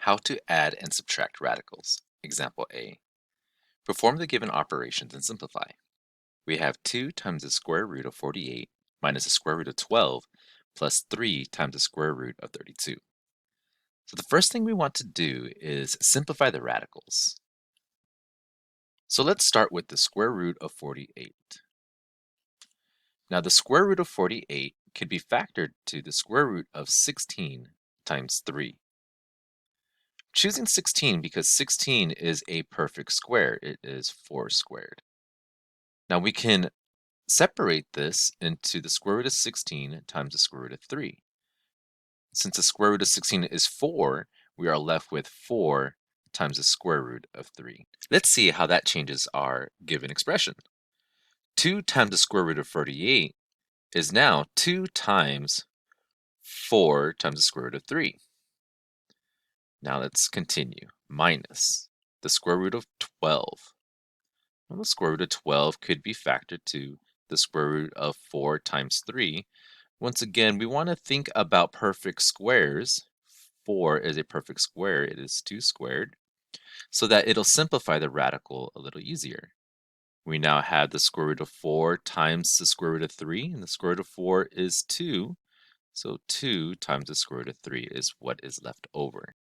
How to add and subtract radicals. Example A. Perform the given operations and simplify. We have 2 times the square root of 48 minus the square root of 12 plus 3 times the square root of 32. So the first thing we want to do is simplify the radicals. So let's start with the square root of 48. Now the square root of 48 could be factored to the square root of 16 times 3. Choosing 16 because 16 is a perfect square. It is 4 squared. Now we can separate this into the square root of 16 times the square root of 3. Since the square root of 16 is 4, we are left with 4 times the square root of 3. Let's see how that changes our given expression. 2 times the square root of 48 is now 2 times 4 times the square root of 3. Now let's continue. Minus the square root of 12. Well, the square root of 12 could be factored to the square root of 4 times 3. Once again, we want to think about perfect squares. 4 is a perfect square. It is 2 squared. So that it'll simplify the radical a little easier. We now have the square root of 4 times the square root of 3, and the square root of 4 is 2. So 2 times the square root of 3 is what is left over.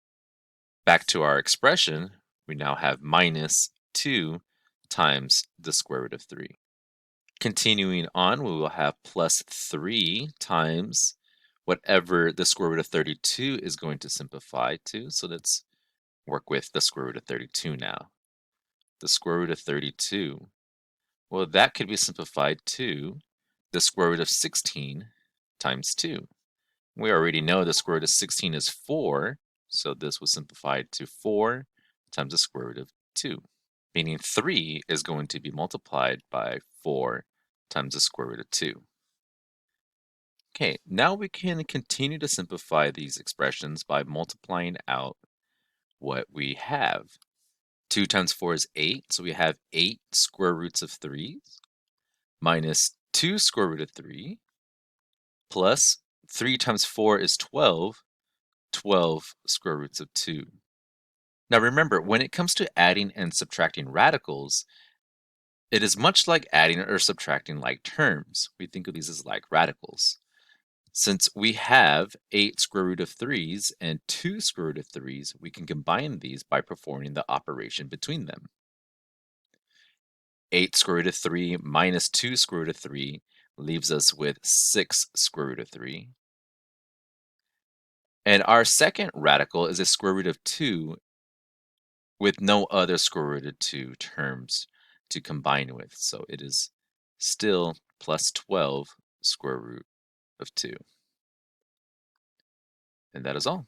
Back to our expression, we now have minus 2 times the square root of 3. Continuing on, we will have plus 3 times whatever the square root of 32 is going to simplify to. So let's work with the square root of 32 now. The square root of 32, well, that could be simplified to the square root of 16 times 2. We already know the square root of 16 is 4, so this was simplified to 4 times the square root of 2, meaning 3 is going to be multiplied by 4 times the square root of 2. Okay, now we can continue to simplify these expressions by multiplying out what we have. 2 times 4 is 8, so we have 8 square roots of 3 minus 2 square root of 3 plus 3 times 4 is 12, 12 square roots of 2. Now remember, when it comes to adding and subtracting radicals, it is much like adding or subtracting like terms. We think of these as like radicals. Since we have 8 square root of 3's and 2 square root of 3's, we can combine these by performing the operation between them. 8 square root of 3 minus 2 square root of 3 leaves us with 6 square root of 3. And our second radical is a square root of 2 with no other square root of 2 terms to combine with. So it is still plus 12 square root of 2. And that is all.